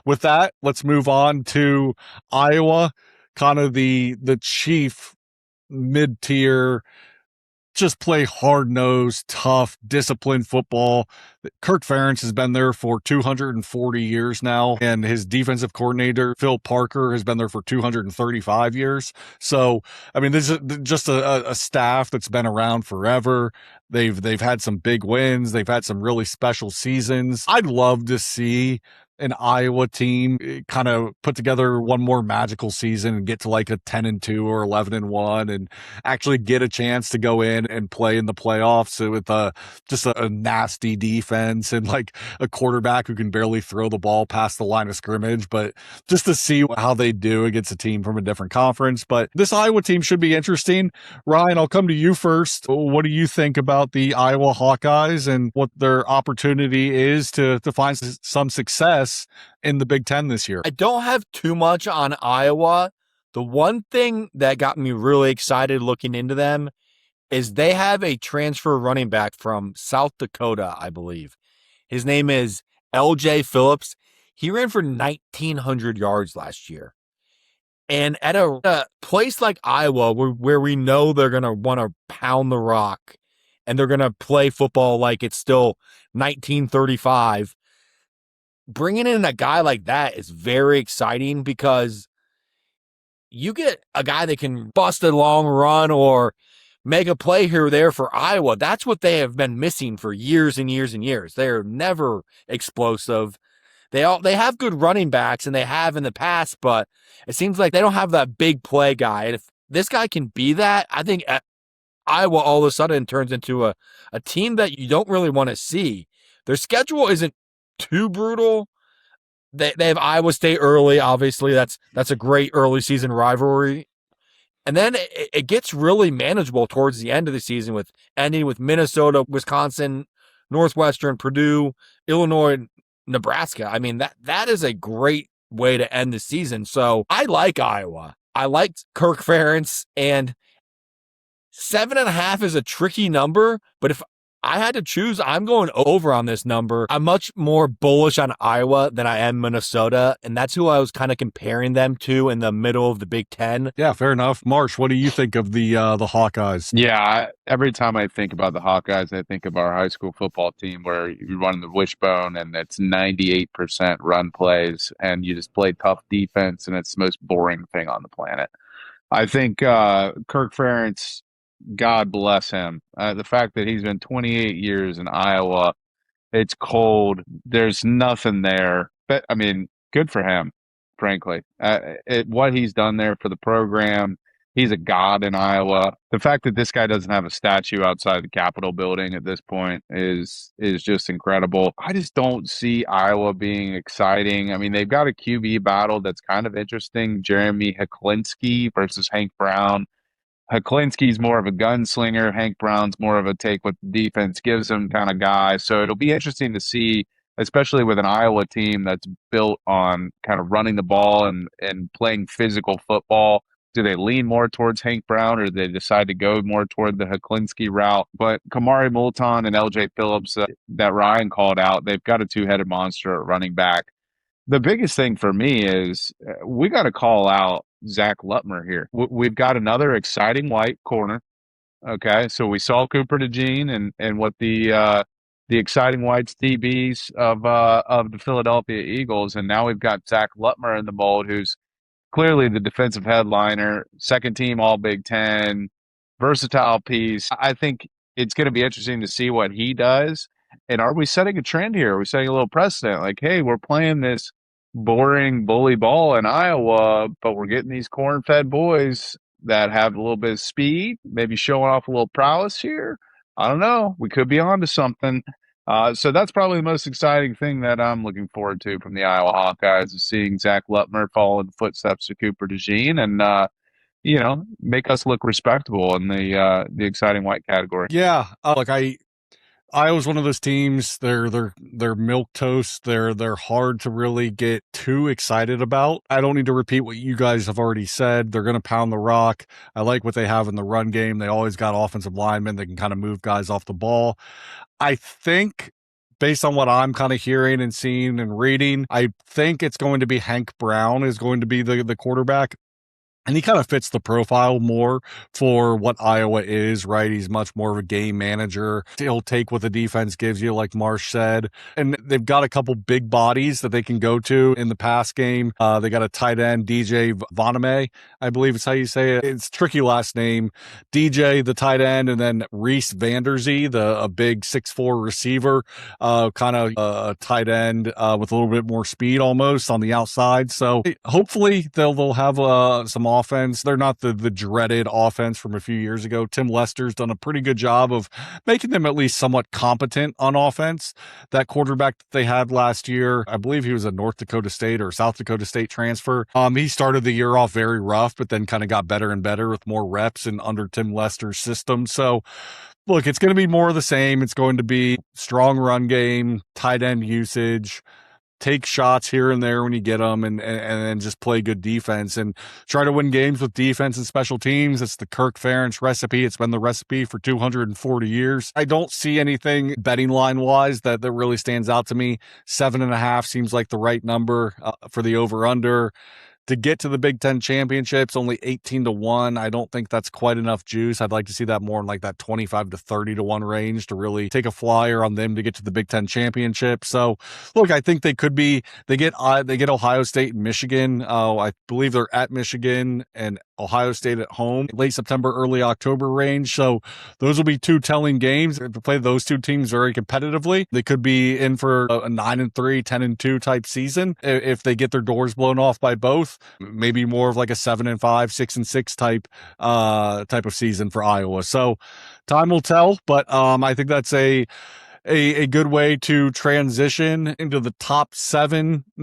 With that, let's move on to Iowa, kind of the chief mid-tier, just play hard-nosed, tough, disciplined football. Kirk Ferentz has been there for 240 years now, and his defensive coordinator, Phil Parker, has been there for 235 years. So, I mean, this is just a staff that's been around forever. They've had some big wins. They've had some really special seasons. I'd love to see an Iowa team kind of put together one more magical season and get to like a 10-2 or 11-1 and actually get a chance to go in and play in the playoffs with just a nasty defense and like a quarterback who can barely throw the ball past the line of scrimmage, but just to see how they do against a team from a different conference. But this Iowa team should be interesting. Ryan, I'll come to you first. What do you think about the Iowa Hawkeyes and what their opportunity is to find some success in the Big Ten this year? I don't have too much on Iowa. The one thing that got me really excited looking into them is they have a transfer running back from South Dakota, I believe. His name is LJ Phillips. He ran for 1,900 yards last year. And at a place like Iowa, where we know they're going to want to pound the rock and they're going to play football like it's still 1935, bringing in a guy like that is very exciting because you get a guy that can bust a long run or make a play here or there for Iowa. That's what they have been missing for years and years and years. They're never explosive. They have good running backs, and they have in the past, but it seems like they don't have that big play guy. And if this guy can be that, I think Iowa all of a sudden turns into a team that you don't really want to see. Their schedule isn't too brutal. They have Iowa State early, obviously. That's a great early season rivalry. And then it gets really manageable towards the end of the season with ending with Minnesota, Wisconsin, Northwestern, Purdue, Illinois, Nebraska. I mean, that is a great way to end the season. So I like Iowa. I liked Kirk Ferentz, and 7.5 is a tricky number, but if I had to choose, I'm going over on this number. I'm much more bullish on Iowa than I am Minnesota, and that's who I was kind of comparing them to in the middle of the Big Ten. Yeah, fair enough. Marsh, what do you think of the Hawkeyes? Yeah, every time I think about the Hawkeyes, I think of our high school football team where you run the wishbone and it's 98% run plays and you just play tough defense and it's the most boring thing on the planet. I think Kirk Ferentz, God bless him. The fact that he's been 28 years in Iowa, it's cold. There's nothing there. But, I mean, good for him, frankly. What he's done there for the program, he's a god in Iowa. The fact that this guy doesn't have a statue outside the Capitol building at this point is just incredible. I just don't see Iowa being exciting. I mean, they've got a QB battle that's kind of interesting. Jeremy Hecklinski versus Hank Brown. Hecklinski's more of a gunslinger. Hank Brown's more of a take what the defense gives him kind of guy. So it'll be interesting to see, especially with an Iowa team that's built on kind of running the ball and playing physical football. Do they lean more towards Hank Brown or do they decide to go more toward the Hecklinski route? But Kamari Moulton and LJ Phillips that Ryan called out, they've got a two-headed monster at running back. The biggest thing for me is we got to call out Zach Lutmer here. We've got another exciting white corner. Okay, so we saw Cooper DeJean and what the exciting whites DBs of the Philadelphia Eagles, and now we've got Zach Lutmer in the mold, who's clearly the defensive headliner, second team All Big Ten, versatile piece. I think it's going to be interesting to see what he does. And are we setting a trend here? Are we setting a little precedent? Like, hey, we're playing this boring bully ball in Iowa, but we're getting these corn-fed boys that have a little bit of speed, maybe showing off a little prowess here. I don't know. We could be on to something. So that's probably the most exciting thing that I'm looking forward to from the Iowa Hawkeyes is seeing Zach Lutmer follow in the footsteps of Cooper DeJean and, make us look respectable in the exciting white category. Yeah, look, Iowa's one of those teams. They're milquetoast. They're hard to really get too excited about. I don't need to repeat what you guys have already said. They're going to pound the rock. I like what they have in the run game. They always got offensive linemen that can kind of move guys off the ball. I think based on what I'm kind of hearing and seeing and reading, I think it's going to be Hank Brown is going to be the quarterback. And he kind of fits the profile more for what Iowa is, right? He's much more of a game manager. He'll take what the defense gives you, like Marsh said. And they've got a couple big bodies that they can go to in the pass game. They got a tight end, DJ Voname, I believe is how you say it. It's a tricky last name. DJ, the tight end, and then Reese Vanderzee, a big 6'4" receiver, kind of a tight end with a little bit more speed almost on the outside. So hopefully they'll have some offense. They're not the dreaded offense from a few years ago. Tim Lester's done a pretty good job of making them at least somewhat competent on offense. That quarterback that they had last year, I believe he was a North Dakota State or South Dakota State transfer. He started the year off very rough, but then kind of got better and better with more reps and under Tim Lester's system. So look, it's going to be more of the same. It's going to be strong run game, tight end usage, take shots here and there when you get them, and then just play good defense and try to win games with defense and special teams. It's the Kirk Ferentz recipe. It's been the recipe for 240 years. I don't see anything betting line wise that really stands out to me. 7.5 seems like the right number for the over under. To get to the Big Ten championships, only 18-1. I don't think that's quite enough juice. I'd like to see that more in like that 25 to 30-1 range to really take a flyer on them to get to the Big Ten championship. So, look, I think they could be. They get Ohio State and Michigan. I believe they're at Michigan and Ohio State at home, late September, early October range. So those will be two telling games. If they play those two teams very competitively, they could be in for a 9-3, 10-2 type season. If they get their doors blown off by both, maybe more of like a 7-5, 6-6 type of season for Iowa. So time will tell, but I think that's a good way to transition into the top 7